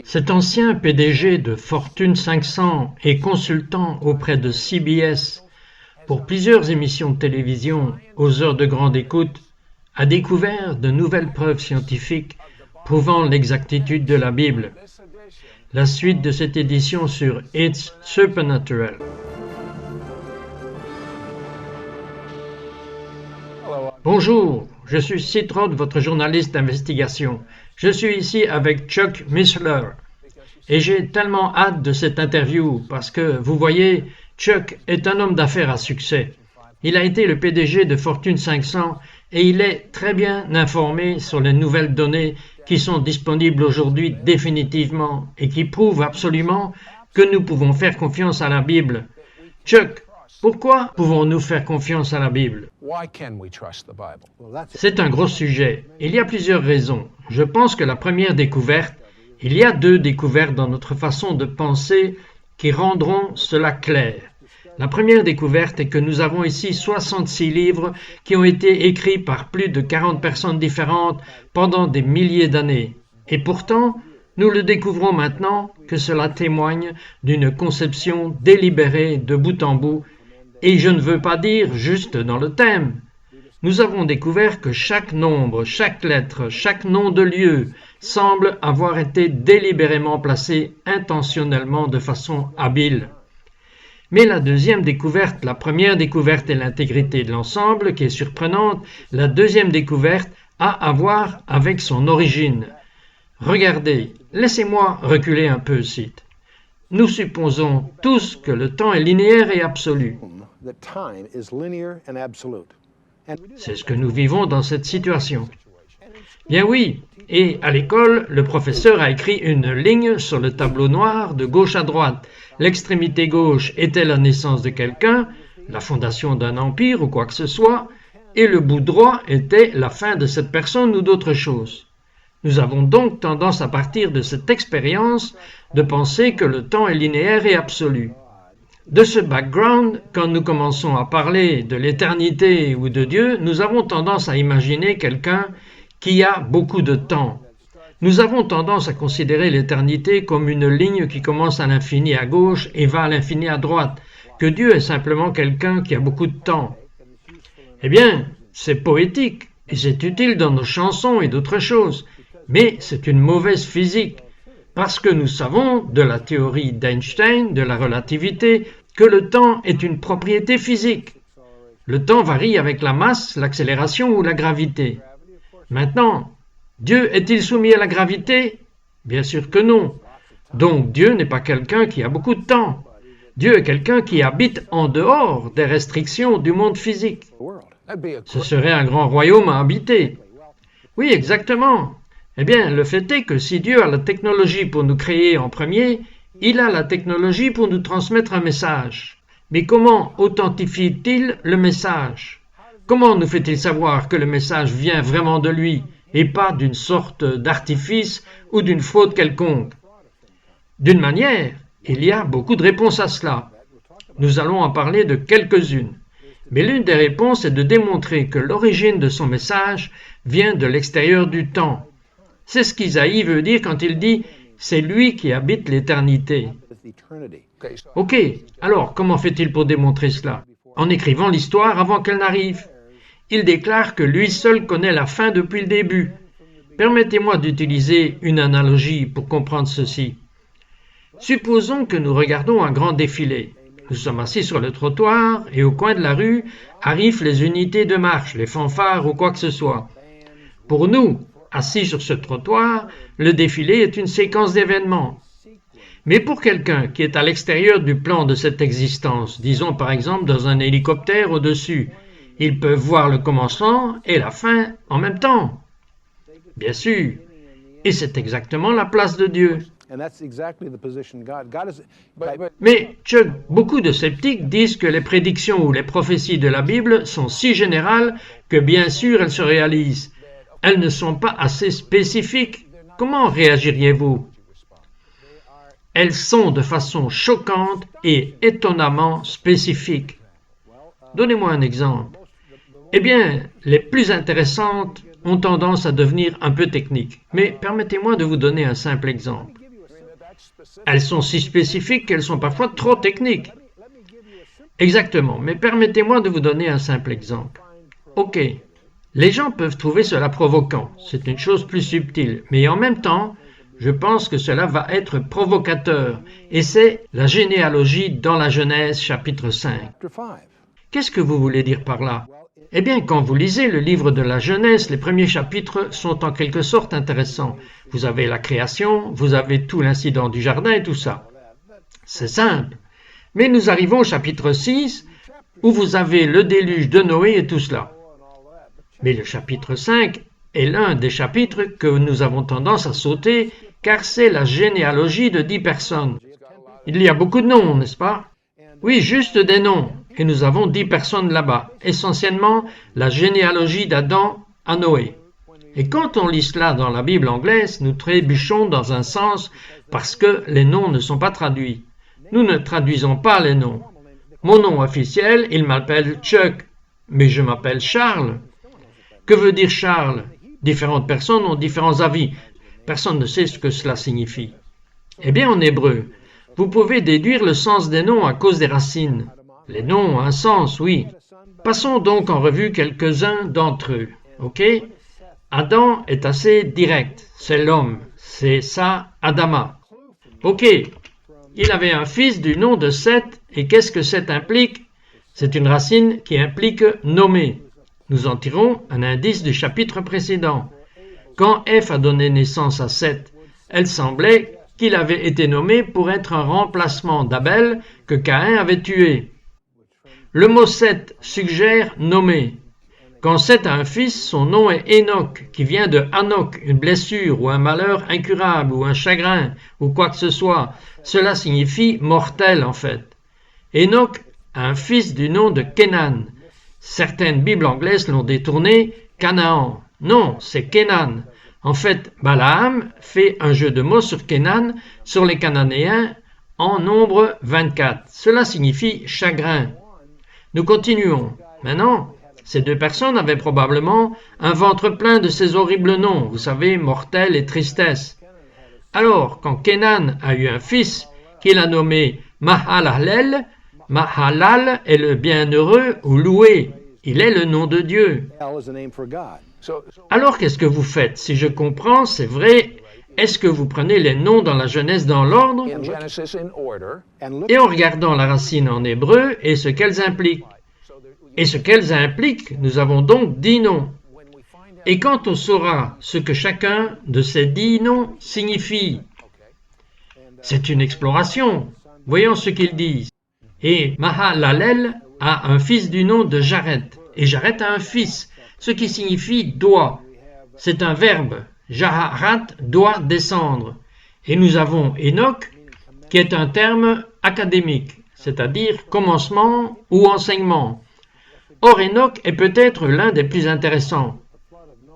Cet ancien PDG de Fortune 500 et consultant auprès de CBS pour plusieurs émissions de télévision aux heures de grande écoute a découvert de nouvelles preuves scientifiques prouvant l'exactitude de la Bible. La suite de cette édition sur It's Supernatural. Bonjour, je suis Citrode, votre journaliste d'investigation. Je suis ici avec Chuck Missler. Et j'ai tellement hâte de cette interview parce que, vous voyez, Chuck est un homme d'affaires à succès. Il a été le PDG de Fortune 500 et il est très bien informé sur les nouvelles données qui sont disponibles aujourd'hui définitivement et qui prouvent absolument que nous pouvons faire confiance à la Bible. Chuck, pourquoi pouvons-nous faire confiance à la Bible? C'est un gros sujet. Il y a plusieurs raisons. Je pense que la première découverte, il y a deux découvertes dans notre façon de penser qui rendront cela clair. La première découverte est que nous avons ici 66 livres qui ont été écrits par plus de 40 personnes différentes pendant des milliers d'années. Et pourtant, nous le découvrons maintenant que cela témoigne d'une conception délibérée de bout en bout. Et je ne veux pas dire juste dans le thème. Nous avons découvert que chaque nombre, chaque lettre, chaque nom de lieu semble avoir été délibérément placé intentionnellement de façon habile. Mais la deuxième découverte, la première découverte est l'intégrité de l'ensemble qui est surprenante. La deuxième découverte a à voir avec son origine. Regardez, laissez-moi reculer un peu, Sid. Nous supposons tous que le temps est linéaire et absolu. C'est ce que nous vivons dans cette situation. Bien oui, et à l'école, le professeur a écrit une ligne sur le tableau noir de gauche à droite. L'extrémité gauche était la naissance de quelqu'un, la fondation d'un empire ou quoi que ce soit, et le bout droit était la fin de cette personne ou d'autre chose. Nous avons donc tendance à partir de cette expérience de penser que le temps est linéaire et absolu. De ce background, quand nous commençons à parler de l'éternité ou de Dieu, nous avons tendance à imaginer quelqu'un qui a beaucoup de temps. Nous avons tendance à considérer l'éternité comme une ligne qui commence à l'infini à gauche et va à l'infini à droite, que Dieu est simplement quelqu'un qui a beaucoup de temps. Eh bien, c'est poétique et c'est utile dans nos chansons et d'autres choses, mais c'est une mauvaise physique. Parce que nous savons, de la théorie d'Einstein, de la relativité, que le temps est une propriété physique. Le temps varie avec la masse, l'accélération ou la gravité. Maintenant, Dieu est-il soumis à la gravité? Bien sûr que non. Donc Dieu n'est pas quelqu'un qui a beaucoup de temps. Dieu est quelqu'un qui habite en dehors des restrictions du monde physique. Ce serait un grand royaume à habiter. Oui, exactement. Eh bien, le fait est que si Dieu a la technologie pour nous créer en premier, il a la technologie pour nous transmettre un message. Mais comment authentifie-t-il le message? Comment nous fait-il savoir que le message vient vraiment de lui et pas d'une sorte d'artifice ou d'une faute quelconque? D'une manière, il y a beaucoup de réponses à cela. Nous allons en parler de quelques-unes. Mais l'une des réponses est de démontrer que l'origine de son message vient de l'extérieur du temps. C'est ce qu'Isaïe veut dire quand il dit « c'est lui qui habite l'éternité ». Ok, alors comment fait-il pour démontrer cela? En écrivant l'histoire avant qu'elle n'arrive. Il déclare que lui seul connaît la fin depuis le début. Permettez-moi d'utiliser une analogie pour comprendre ceci. Supposons que nous regardons un grand défilé. Nous sommes assis sur le trottoir et au coin de la rue arrivent les unités de marche, les fanfares ou quoi que ce soit. Pour nous, assis sur ce trottoir, le défilé est une séquence d'événements. Mais pour quelqu'un qui est à l'extérieur du plan de cette existence, disons par exemple dans un hélicoptère au-dessus, ils peuvent voir le commencement et la fin en même temps. Bien sûr, et c'est exactement la place de Dieu. Mais Chuck, beaucoup de sceptiques disent que les prédictions ou les prophéties de la Bible sont si générales que bien sûr elles se réalisent. Elles ne sont pas assez spécifiques. Comment réagiriez-vous? Elles sont de façon choquante et étonnamment spécifiques. Donnez-moi un exemple. Eh bien, les plus intéressantes ont tendance à devenir un peu techniques. Mais permettez-moi de vous donner un simple exemple. Elles sont si spécifiques qu'elles sont parfois trop techniques. Exactement, mais permettez-moi de vous donner un simple exemple. Ok, les gens peuvent trouver cela provoquant, c'est une chose plus subtile, mais en même temps, je pense que cela va être provocateur, et c'est la généalogie dans la Genèse chapitre 5. Qu'est-ce que vous voulez dire par là? Eh bien, quand vous lisez le livre de la Genèse, les premiers chapitres sont en quelque sorte intéressants. Vous avez la création, vous avez tout l'incident du jardin et tout ça. C'est simple. Mais nous arrivons au chapitre 6, où vous avez le déluge de Noé et tout cela. Mais le chapitre 5 est l'un des chapitres que nous avons tendance à sauter, car c'est la généalogie de 10 personnes. Il y a beaucoup de noms, n'est-ce pas? Oui, juste des noms. Et nous avons 10 personnes là-bas, essentiellement la généalogie d'Adam à Noé. Et quand on lit cela dans la Bible anglaise, nous trébuchons dans un sens parce que les noms ne sont pas traduits. Nous ne traduisons pas les noms. Mon nom officiel, il m'appelle Chuck, mais je m'appelle Charles. Que veut dire Charles? Différentes personnes ont différents avis. Personne ne sait ce que cela signifie. Eh bien, en hébreu, vous pouvez déduire le sens des noms à cause des racines. Les noms ont un sens, oui. Passons donc en revue quelques-uns d'entre eux. Ok? Adam est assez direct. C'est l'homme. C'est ça, Adama. Ok. Il avait un fils du nom de Seth. Et qu'est-ce que Seth implique? C'est une racine qui implique nommer. Nous en tirons un indice du chapitre précédent. Quand Ève a donné naissance à Seth, elle semblait qu'il avait été nommé pour être un remplacement d'Abel que Caïn avait tué. Le mot Seth suggère nommer. Quand Seth a un fils, son nom est Enoch, qui vient de Hanok, une blessure ou un malheur incurable ou un chagrin ou quoi que ce soit. Cela signifie mortel en fait. Enoch a un fils du nom de Kénan. Certaines Bibles anglaises l'ont détourné Canaan. Non, c'est Kénan. En fait, Balaam fait un jeu de mots sur Kénan, sur les Cananéens, en nombre 24. Cela signifie chagrin. Nous continuons. Maintenant, ces deux personnes avaient probablement un ventre plein de ces horribles noms, vous savez, mortel et tristesse. Alors, quand Kénan a eu un fils, qu'il a nommé Mahalalel, Mahalal est le bienheureux ou loué. Il est le nom de Dieu. Alors, qu'est-ce que vous faites? Si je comprends, c'est vrai. Est-ce que vous prenez les noms dans la Genèse dans l'ordre et en regardant la racine en hébreu et ce qu'elles impliquent? Et ce qu'elles impliquent, nous avons donc 10 noms. Et quand on saura ce que chacun de ces 10 noms signifie, c'est une exploration. Voyons ce qu'ils disent. Et Mahalalel a un fils du nom de Jared. Et Jared a un fils, ce qui signifie doigt. C'est un verbe. Jaharat doit descendre. Et nous avons Enoch, qui est un terme académique, c'est-à-dire commencement ou enseignement. Or, Enoch est peut-être l'un des plus intéressants.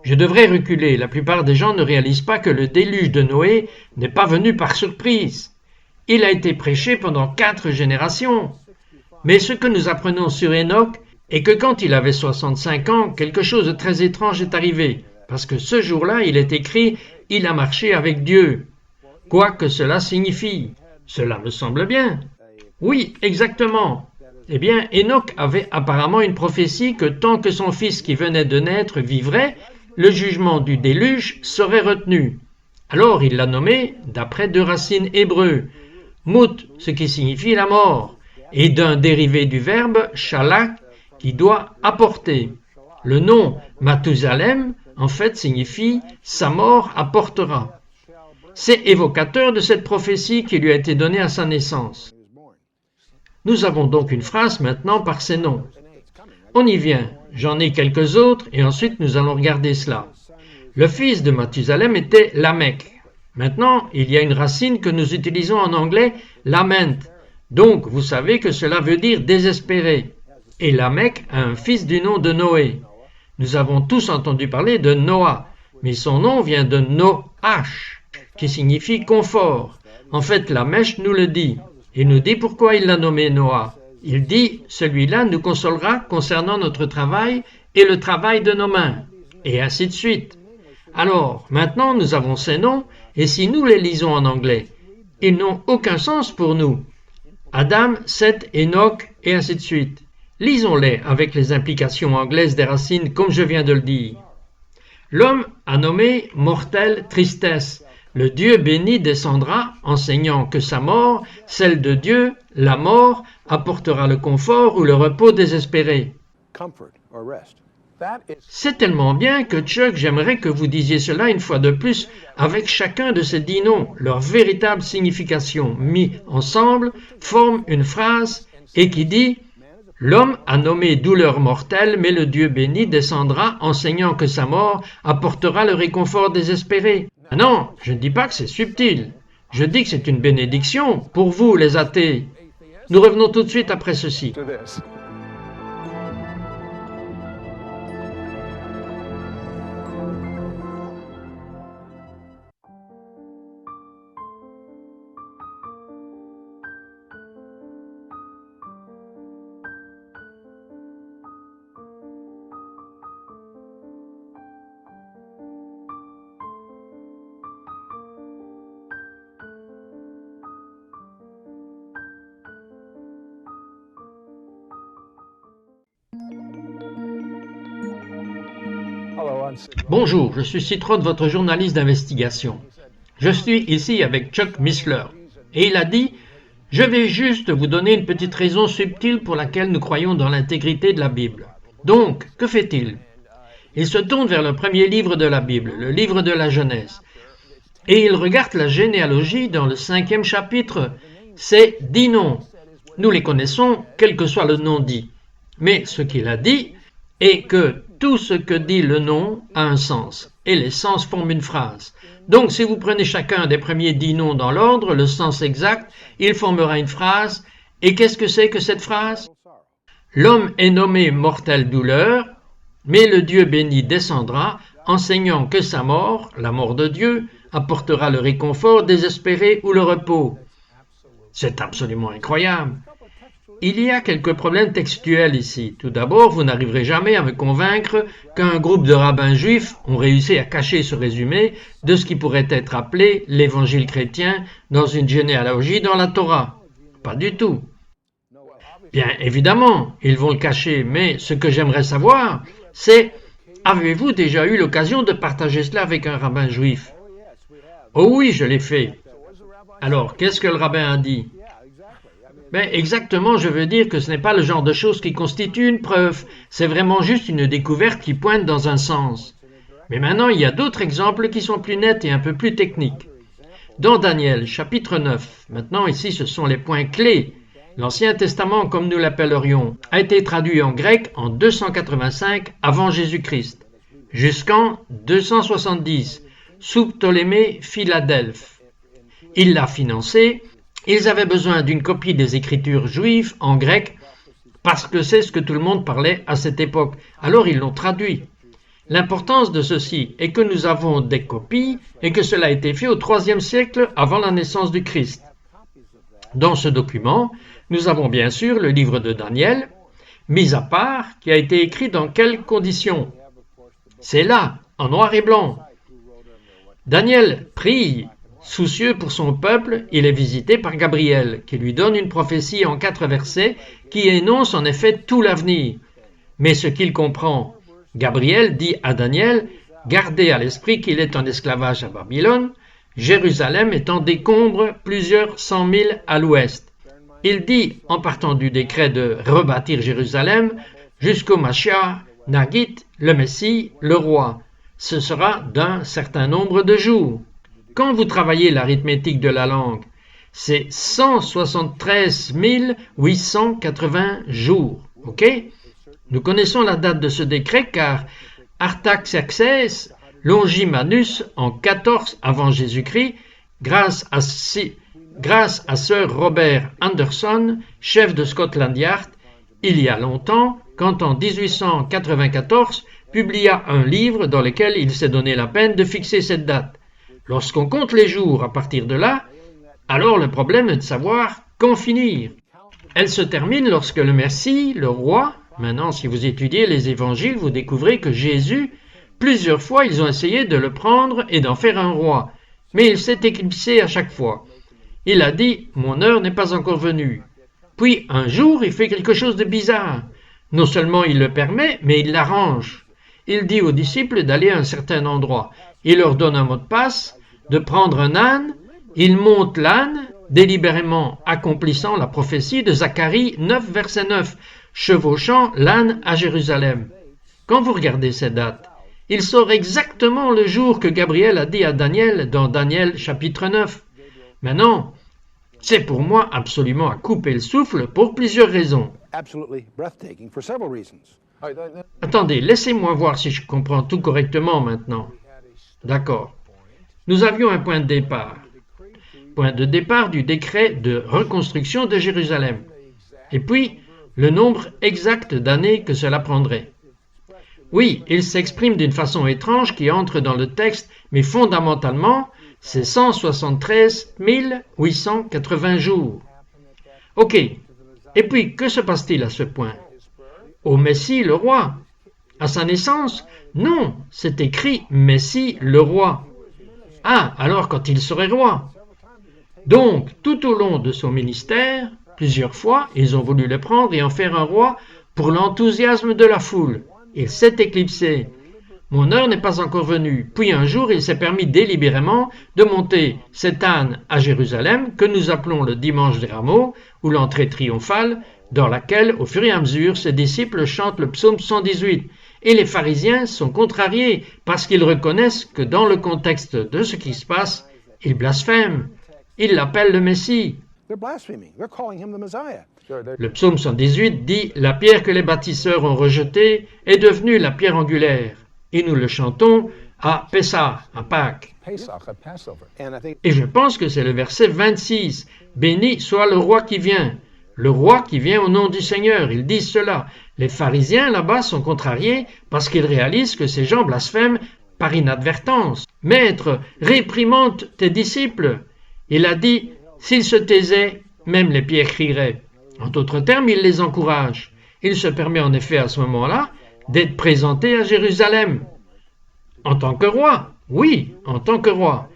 Je devrais reculer. La plupart des gens ne réalisent pas que le déluge de Noé n'est pas venu par surprise. Il a été prêché pendant 4 générations. Mais ce que nous apprenons sur Enoch est que quand il avait 65 ans, quelque chose de très étrange est arrivé. Parce que ce jour-là, il est écrit « Il a marché avec Dieu ». Quoi que cela signifie. Cela me semble bien. Oui, exactement. Eh bien, Enoch avait apparemment une prophétie que tant que son fils qui venait de naître vivrait, le jugement du déluge serait retenu. Alors il l'a nommé d'après 2 racines hébreux, mout, ce qui signifie la mort, et d'un dérivé du verbe shalak, qui doit apporter. Le nom Mathusalem, en fait, signifie « sa mort apportera ». C'est évocateur de cette prophétie qui lui a été donnée à sa naissance. Nous avons donc une phrase maintenant par ces noms. On y vient. J'en ai quelques autres et ensuite nous allons regarder cela. Le fils de Mathusalem était Lamech. Maintenant, il y a une racine que nous utilisons en anglais, lament. Donc, vous savez que cela veut dire désespéré. Et Lamech a un fils du nom de Noé. Nous avons tous entendu parler de Noah, mais son nom vient de Noach, qui signifie confort. En fait, Lamech nous le dit. Il nous dit pourquoi il l'a nommé Noah. Il dit, celui-là nous consolera concernant notre travail et le travail de nos mains. et ainsi de suite. Alors, maintenant nous avons ces noms, et si nous les lisons en anglais, ils n'ont aucun sens pour nous. Adam, Seth, Enoch, et ainsi de suite. Lisons-les avec les implications anglaises des racines, comme je viens de le dire. L'homme a nommé mortel tristesse. Le Dieu béni descendra, enseignant que sa mort, celle de Dieu, la mort, apportera le confort ou le repos désespéré. C'est tellement bien que Chuck, j'aimerais que vous disiez cela une fois de plus avec chacun de ces 10 noms. Leur véritable signification mis ensemble forme une phrase et qui dit « L'homme a nommé douleur mortelle, mais le Dieu béni descendra, enseignant que sa mort apportera le réconfort désespéré. » Non, je ne dis pas que c'est subtil. Je dis que c'est une bénédiction pour vous, les athées. Nous revenons tout de suite après ceci. Bonjour, je suis Citron, votre journaliste d'investigation. Je suis ici avec Chuck Missler et il a dit « Je vais juste vous donner une petite raison subtile pour laquelle nous croyons dans l'intégrité de la Bible. » Donc, que fait-il? Il se tourne vers le premier livre de la Bible, le livre de la Genèse, et il regarde la généalogie dans le 5e chapitre. C'est 10 noms. Nous les connaissons, quel que soit le nom dit. Mais ce qu'il a dit est que tout ce que dit le nom a un sens, et les sens forment une phrase. Donc, si vous prenez chacun des premiers 10 noms dans l'ordre, le sens exact, il formera une phrase. Et qu'est-ce que c'est que cette phrase? L'homme est nommé mortelle douleur, mais le Dieu béni descendra, enseignant que sa mort, la mort de Dieu, apportera le réconfort désespéré ou le repos. C'est absolument incroyable. Il y a quelques problèmes textuels ici. Tout d'abord, vous n'arriverez jamais à me convaincre qu'un groupe de rabbins juifs ont réussi à cacher ce résumé de ce qui pourrait être appelé l'évangile chrétien dans une généalogie dans la Torah. Pas du tout. Bien évidemment, ils vont le cacher, mais ce que j'aimerais savoir, c'est avez-vous déjà eu l'occasion de partager cela avec un rabbin juif? Oh oui, je l'ai fait. Alors, qu'est-ce que le rabbin a dit? Ben, exactement, je veux dire que ce n'est pas le genre de chose qui constitue une preuve, c'est vraiment juste une découverte qui pointe dans un sens. Mais maintenant, il y a d'autres exemples qui sont plus nets et un peu plus techniques. Dans Daniel, chapitre 9, maintenant ici ce sont les points clés. L'Ancien Testament, comme nous l'appellerions, a été traduit en grec en 285 avant Jésus-Christ, jusqu'en 270, sous Ptolémée Philadelphe. Il l'a financé. Ils avaient besoin d'une copie des Écritures juives en grec parce que c'est ce que tout le monde parlait à cette époque. Alors ils l'ont traduit. L'importance de ceci est que nous avons des copies et que cela a été fait au IIIe siècle avant la naissance du Christ. Dans ce document, nous avons bien sûr le livre de Daniel, mis à part, qui a été écrit dans quelles conditions? C'est là, en noir et blanc. Daniel prie. Soucieux pour son peuple, il est visité par Gabriel, qui lui donne une prophétie en 4 versets qui énonce en effet tout l'avenir. Mais ce qu'il comprend, Gabriel dit à Daniel, gardez à l'esprit qu'il est en esclavage à Babylone, Jérusalem est en décombre plusieurs 100 000 à l'ouest. Il dit, en partant du décret de rebâtir Jérusalem, jusqu'au Mashiach, Nagit, le Messie, le roi. Ce sera d'un certain nombre de jours. Quand vous travaillez l'arithmétique de la langue, c'est 173 880 jours. Ok? Nous connaissons la date de ce décret car Artaxerxès longit Manus en 14 avant Jésus-Christ grâce à Sir Robert Anderson, chef de Scotland Yard, il y a longtemps, quand en 1894 publia un livre dans lequel il s'est donné la peine de fixer cette date. Lorsqu'on compte les jours à partir de là, alors le problème est de savoir quand finir. Elle se termine lorsque le Messie, le roi, maintenant si vous étudiez les évangiles, vous découvrez que Jésus, Plusieurs fois, ils ont essayé de le prendre et d'en faire un roi, mais il s'est éclipsé à chaque fois. Il a dit « Mon heure n'est pas encore venue ». Puis, un jour, il fait quelque chose de bizarre. Non seulement il le permet, mais il l'arrange. Il dit aux disciples d'aller à un certain endroit. Il leur donne un mot de passe, de prendre un âne. Il monte l'âne, délibérément accomplissant la prophétie de Zacharie 9, verset 9, chevauchant l'âne à Jérusalem. Quand vous regardez ces dates, il sort exactement le jour que Gabriel a dit à Daniel dans Daniel chapitre 9. Maintenant, c'est pour moi absolument à couper le souffle pour plusieurs raisons. Attendez, laissez-moi voir si je comprends tout correctement maintenant. D'accord. Nous avions un point de départ. Point de départ du décret de reconstruction de Jérusalem. Et puis, le nombre exact d'années que cela prendrait. Oui, il s'exprime d'une façon étrange qui entre dans le texte, mais fondamentalement, c'est 173 880 jours. Ok. Et puis, que se passe-t-il à ce point? Au Messie le roi. À sa naissance? Non, c'est écrit Messie le roi. Ah, alors quand il serait roi. Donc, tout au long de son ministère, plusieurs fois, ils ont voulu le prendre et en faire un roi pour l'enthousiasme de la foule. Il s'est éclipsé. Mon heure n'est pas encore venue. Puis un jour, il s'est permis délibérément de monter cet âne à Jérusalem, que nous appelons le dimanche des rameaux, ou l'entrée triomphale, dans laquelle, au fur et à mesure, ses disciples chantent le psaume 118. Et les pharisiens sont contrariés, parce qu'ils reconnaissent que dans le contexte de ce qui se passe, ils blasphèment. Ils l'appellent le Messie. Le psaume 118 dit « La pierre que les bâtisseurs ont rejetée est devenue la pierre angulaire ». Et nous le chantons à Pessah, à Pâques. Et je pense que c'est le verset 26. « Béni soit le roi qui vient ». Le roi qui vient au nom du Seigneur. Ils disent cela. Les pharisiens là-bas sont contrariés parce qu'ils réalisent que ces gens blasphèment par inadvertance. « Maître, réprimande tes disciples ». Il a dit « S'ils se taisaient, même les pierres crieraient ». En d'autres termes, il les encourage. Il se permet en effet à ce moment-là d'être présenté à Jérusalem. En tant que roi, oui, en tant que roi.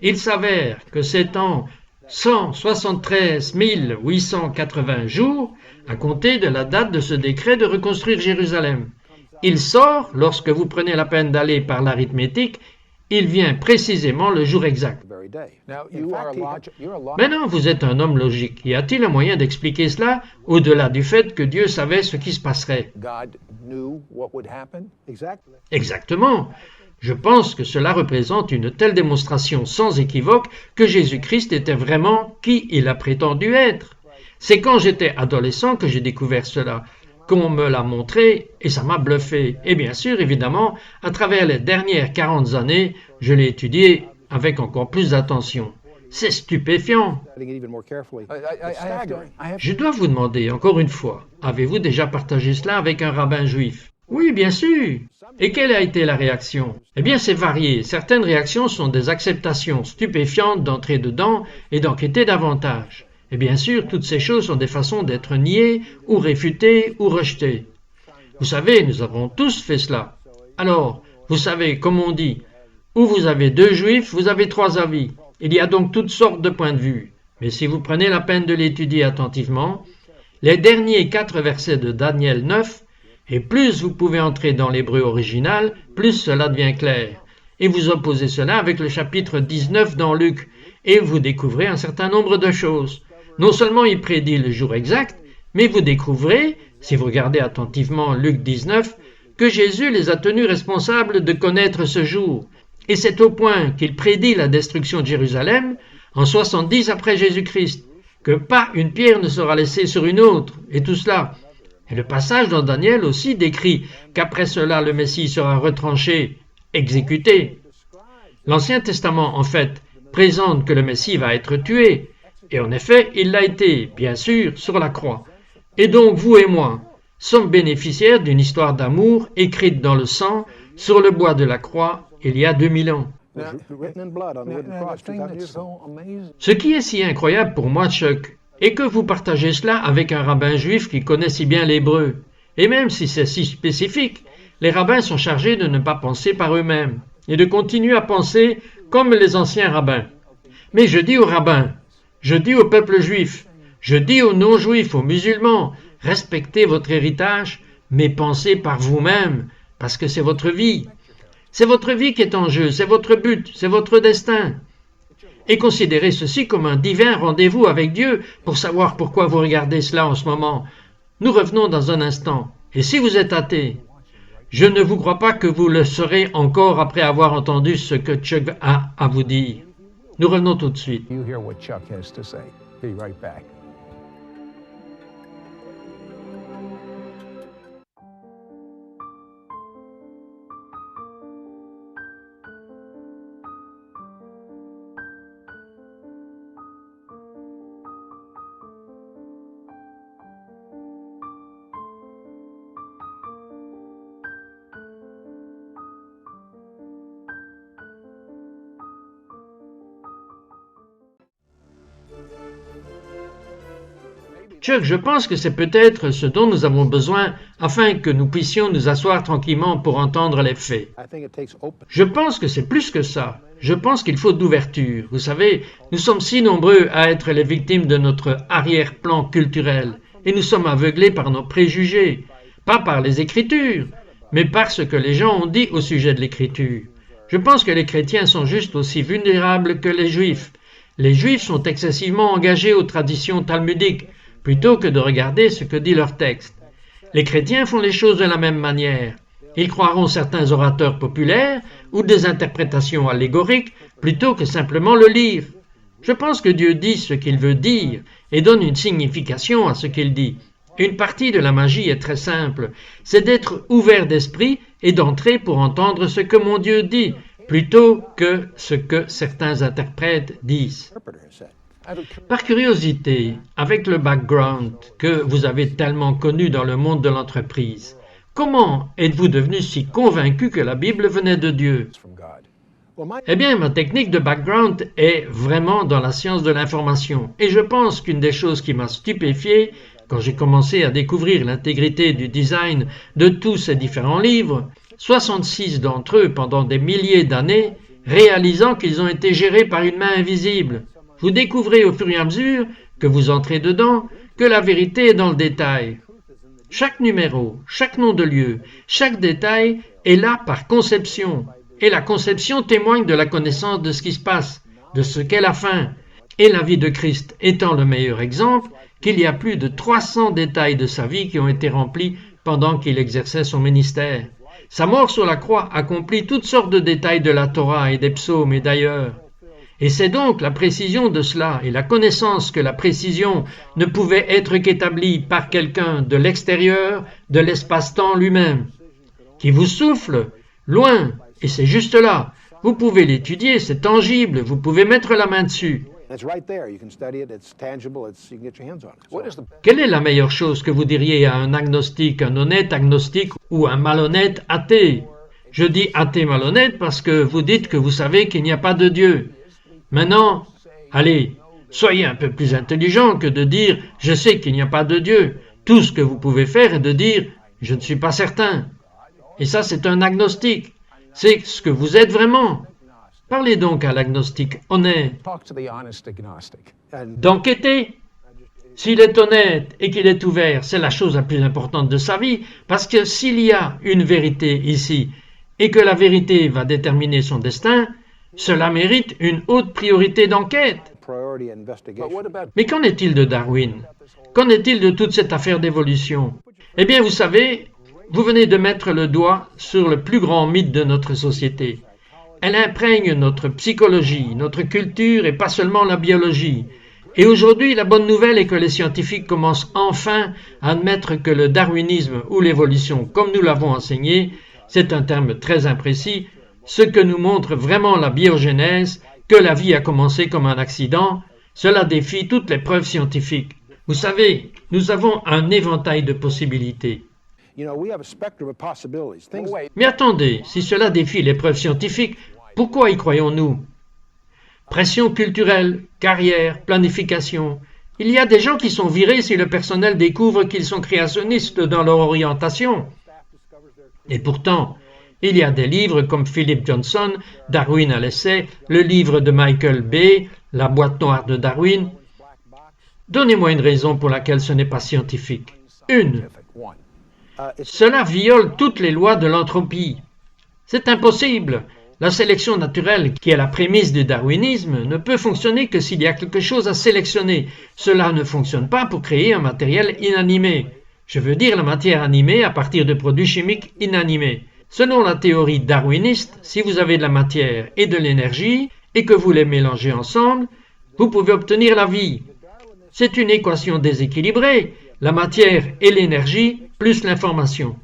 Il s'avère que c'est en 173 880 jours à compter de la date de ce décret de reconstruire Jérusalem. Il sort, lorsque vous prenez la peine d'aller par l'arithmétique, il vient précisément le jour exact. Maintenant, vous êtes un homme logique. Y a-t-il un moyen d'expliquer cela au-delà du fait que Dieu savait ce qui se passerait? Exactement. Je pense que cela représente une telle démonstration sans équivoque que Jésus-Christ était vraiment qui il a prétendu être. C'est quand j'étais adolescent que j'ai découvert cela, qu'on me l'a montré et ça m'a bluffé. Et bien sûr, évidemment, à travers les dernières 40 années, je l'ai étudié avec encore plus d'attention. C'est stupéfiant. Je dois vous demander, encore une fois, avez-vous déjà partagé cela avec un rabbin juif? Oui, bien sûr. Et quelle a été la réaction? Eh bien, c'est varié. Certaines réactions sont des acceptations stupéfiantes d'entrer dedans et d'enquêter davantage. Et bien sûr, toutes ces choses sont des façons d'être niées ou réfutées ou rejetées. Vous savez, nous avons tous fait cela. Alors, vous savez, comme on dit, où vous avez deux juifs, vous avez trois avis. Il y a donc toutes sortes de points de vue. Mais si vous prenez la peine de l'étudier attentivement, les derniers 4 versets de Daniel 9, et plus vous pouvez entrer dans l'hébreu original, plus cela devient clair. Et vous opposez cela avec le chapitre 19 dans Luc, et vous découvrez un certain nombre de choses. Non seulement il prédit le jour exact, mais vous découvrez, si vous regardez attentivement Luc 19, que Jésus les a tenus responsables de connaître ce jour. Et c'est au point qu'il prédit la destruction de Jérusalem en 70 après Jésus-Christ, que pas une pierre ne sera laissée sur une autre, et tout cela. Et le passage dans Daniel aussi décrit qu'après cela le Messie sera retranché, exécuté. L'Ancien Testament, en fait, présente que le Messie va être tué, et en effet, il l'a été, bien sûr, sur la croix. Et donc, vous et moi sommes bénéficiaires d'une histoire d'amour écrite dans le sang, sur le bois de la croix, il y a 2000 ans. Ce qui est si incroyable pour moi, Chuck, est que vous partagez cela avec un rabbin juif qui connaît si bien l'hébreu. Et même si c'est si spécifique, les rabbins sont chargés de ne pas penser par eux-mêmes et de continuer à penser comme les anciens rabbins. Mais je dis aux rabbins, je dis au peuple juif, je dis aux non-juifs, aux musulmans, respectez votre héritage, mais pensez par vous-même, parce que c'est votre vie. C'est votre vie qui est en jeu, c'est votre but, c'est votre destin. Et considérez ceci comme un divin rendez-vous avec Dieu pour savoir pourquoi vous regardez cela en ce moment. Nous revenons dans un instant. Et si vous êtes athée, je ne vous crois pas que vous le serez encore après avoir entendu ce que Chuck a à vous dire. Nous revenons tout de suite. Chuck, je pense que c'est peut-être ce dont nous avons besoin afin que nous puissions nous asseoir tranquillement pour entendre les faits. Je pense que c'est plus que ça. Je pense qu'il faut d'ouverture. Vous savez, nous sommes si nombreux à être les victimes de notre arrière-plan culturel et nous sommes aveuglés par nos préjugés, pas par les Écritures, mais par ce que les gens ont dit au sujet de l'Écriture. Je pense que les chrétiens sont juste aussi vulnérables que les Juifs. Les Juifs sont excessivement engagés aux traditions talmudiques, plutôt que de regarder ce que dit leur texte. Les chrétiens font les choses de la même manière. Ils croiront certains orateurs populaires ou des interprétations allégoriques plutôt que simplement le lire. Je pense que Dieu dit ce qu'il veut dire et donne une signification à ce qu'il dit. Une partie de la magie est très simple, c'est d'être ouvert d'esprit et d'entrer pour entendre ce que mon Dieu dit, plutôt que ce que certains interprètes disent. Par curiosité, avec le background que vous avez tellement connu dans le monde de l'entreprise, comment êtes-vous devenu si convaincu que la Bible venait de Dieu? Eh bien, ma technique de background est vraiment dans la science de l'information. Et je pense qu'une des choses qui m'a stupéfié quand j'ai commencé à découvrir l'intégrité du design de tous ces différents livres, 66 d'entre eux pendant des milliers d'années, réalisant qu'ils ont été gérés par une main invisible. Vous découvrez au fur et à mesure que vous entrez dedans que la vérité est dans le détail. Chaque numéro, chaque nom de lieu, chaque détail est là par conception. Et la conception témoigne de la connaissance de ce qui se passe, de ce qu'est la fin. Et la vie de Christ étant le meilleur exemple, qu'il y a plus de 300 détails de sa vie qui ont été remplis pendant qu'il exerçait son ministère. Sa mort sur la croix accomplit toutes sortes de détails de la Torah et des psaumes et d'ailleurs. Et c'est donc la précision de cela et la connaissance que la précision ne pouvait être qu'établie par quelqu'un de l'extérieur, de l'espace-temps lui-même, qui vous souffle loin, et c'est juste là. Vous pouvez l'étudier, c'est tangible, vous pouvez mettre la main dessus. Quelle est la meilleure chose que vous diriez à un agnostique, un honnête agnostique ou un malhonnête athée? Je dis athée malhonnête parce que vous dites que vous savez qu'il n'y a pas de Dieu. Maintenant, allez, soyez un peu plus intelligent que de dire « je sais qu'il n'y a pas de Dieu ». Tout ce que vous pouvez faire est de dire « je ne suis pas certain ». Et ça, c'est un agnostique. C'est ce que vous êtes vraiment. Parlez donc à l'agnostique honnête. D'enquêter. S'il est honnête et qu'il est ouvert, c'est la chose la plus importante de sa vie, parce que s'il y a une vérité ici et que la vérité va déterminer son destin, cela mérite une haute priorité d'enquête. Mais qu'en est-il de Darwin? Qu'en est-il de toute cette affaire d'évolution? Eh bien, vous savez, vous venez de mettre le doigt sur le plus grand mythe de notre société. Elle imprègne notre psychologie, notre culture et pas seulement la biologie. Et aujourd'hui, la bonne nouvelle est que les scientifiques commencent enfin à admettre que le darwinisme ou l'évolution, comme nous l'avons enseigné, c'est un terme très imprécis, ce que nous montre vraiment la biogénèse, que la vie a commencé comme un accident, cela défie toutes les preuves scientifiques. Vous savez, nous avons un éventail de possibilités. Mais attendez, si cela défie les preuves scientifiques, pourquoi y croyons-nous? Pression culturelle, carrière, planification. Il y a des gens qui sont virés si le personnel découvre qu'ils sont créationnistes dans leur orientation. Et pourtant, il y a des livres comme Philip Johnson, Darwin à l'essai, le livre de Michael Bay, La boîte noire de Darwin. Donnez-moi une raison pour laquelle ce n'est pas scientifique. Une. Cela viole toutes les lois de l'entropie. C'est impossible. La sélection naturelle, qui est la prémisse du darwinisme, ne peut fonctionner que s'il y a quelque chose à sélectionner. Cela ne fonctionne pas pour créer un matériel inanimé. Je veux dire la matière animée à partir de produits chimiques inanimés. Selon la théorie darwiniste, si vous avez de la matière et de l'énergie, et que vous les mélangez ensemble, vous pouvez obtenir la vie. C'est une équation déséquilibrée, la matière et l'énergie plus l'information.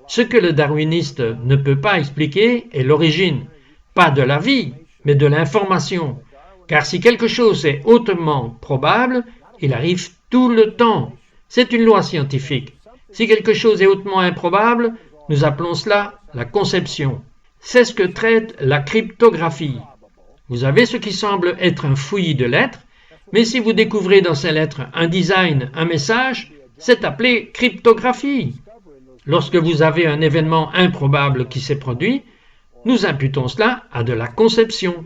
Ce que le darwiniste ne peut pas expliquer est l'origine, pas de la vie, mais de l'information. Car si quelque chose est hautement probable, il arrive tout le temps. C'est une loi scientifique. Si quelque chose est hautement improbable, nous appelons cela la conception. C'est ce que traite la cryptographie. Vous avez ce qui semble être un fouillis de lettres, mais si vous découvrez dans ces lettres un design, un message, c'est appelé cryptographie. Lorsque vous avez un événement improbable qui s'est produit, nous imputons cela à de la conception.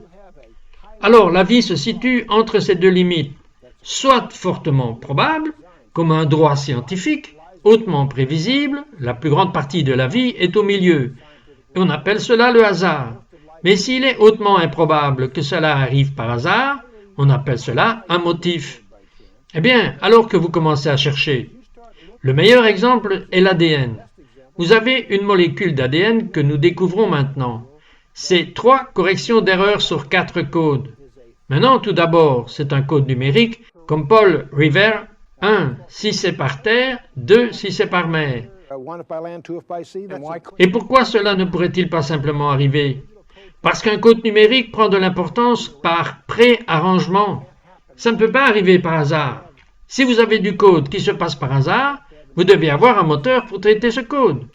Alors la vie se situe entre ces deux limites, soit fortement probable, comme un droit scientifique, hautement prévisible, la plus grande partie de la vie est au milieu. On appelle cela le hasard. Mais s'il est hautement improbable que cela arrive par hasard, on appelle cela un motif. Eh bien, alors que vous commencez à chercher, le meilleur exemple est l'ADN. Vous avez une molécule d'ADN que nous découvrons maintenant. C'est 3 corrections d'erreurs sur 4 codes. Maintenant, tout d'abord, c'est un code numérique, comme Paul Revere, 1 si c'est par terre, 2 si c'est par mer. Et pourquoi cela ne pourrait-il pas simplement arriver? Parce qu'un code numérique prend de l'importance par pré-arrangement. Ça ne peut pas arriver par hasard. Si vous avez du code qui se passe par hasard, vous devez avoir un moteur pour traiter ce code.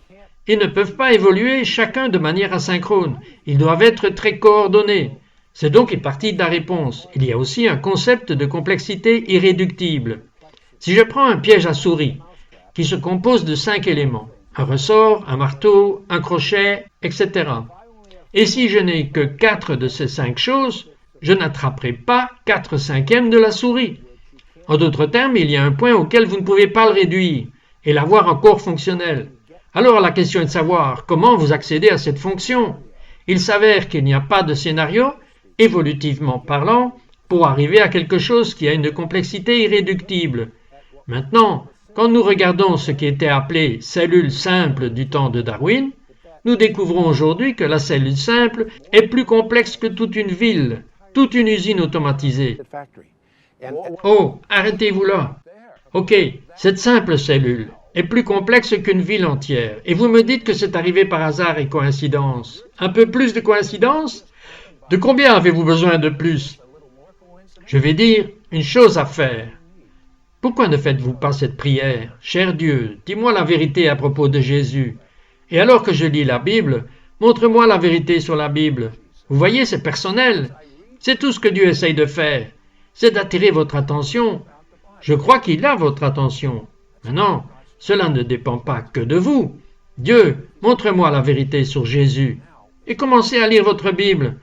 Ils ne peuvent pas évoluer chacun de manière asynchrone. Ils doivent être très coordonnés. C'est donc une partie de la réponse. Il y a aussi un concept de complexité irréductible. Si je prends un piège à souris, qui se compose de 5 éléments, un ressort, un marteau, un crochet, etc. Et si je n'ai que 4 de ces 5 choses, je n'attraperai pas 4/5 de la souris. En d'autres termes, il y a un point auquel vous ne pouvez pas le réduire et l'avoir encore fonctionnel. Alors la question est de savoir comment vous accédez à cette fonction. Il s'avère qu'il n'y a pas de scénario, évolutivement parlant, pour arriver à quelque chose qui a une complexité irréductible. Maintenant, quand nous regardons ce qui était appelé cellule simple du temps de Darwin, nous découvrons aujourd'hui que la cellule simple est plus complexe que toute une ville, toute une usine automatisée. Oh, arrêtez-vous là. Ok, cette simple cellule est plus complexe qu'une ville entière, et vous me dites que c'est arrivé par hasard et coïncidence. Un peu plus de coïncidence? De combien avez-vous besoin de plus? Je vais dire une chose à faire. Pourquoi ne faites-vous pas cette prière? Cher Dieu, dis-moi la vérité à propos de Jésus. Et alors que je lis la Bible, montre-moi la vérité sur la Bible. Vous voyez, c'est personnel. C'est tout ce que Dieu essaye de faire. C'est d'attirer votre attention. Je crois qu'il a votre attention. Maintenant, cela ne dépend pas que de vous. Dieu, montre-moi la vérité sur Jésus. Et commencez à lire votre Bible.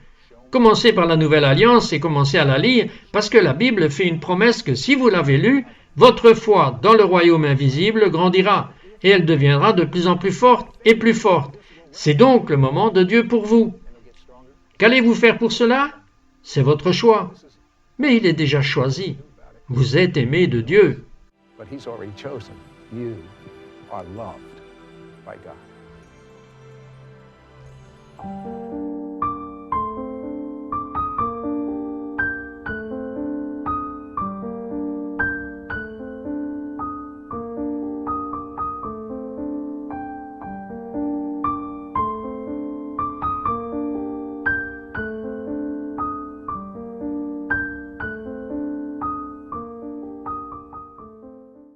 Commencez par la Nouvelle Alliance et commencez à la lire parce que la Bible fait une promesse que si vous l'avez lue, votre foi dans le royaume invisible grandira et elle deviendra de plus en plus forte et plus forte. C'est donc le moment de Dieu pour vous. Qu'allez-vous faire pour cela? C'est votre choix. Mais il est déjà choisi. Vous êtes aimé de Dieu. But he's already chosen. You are loved by God.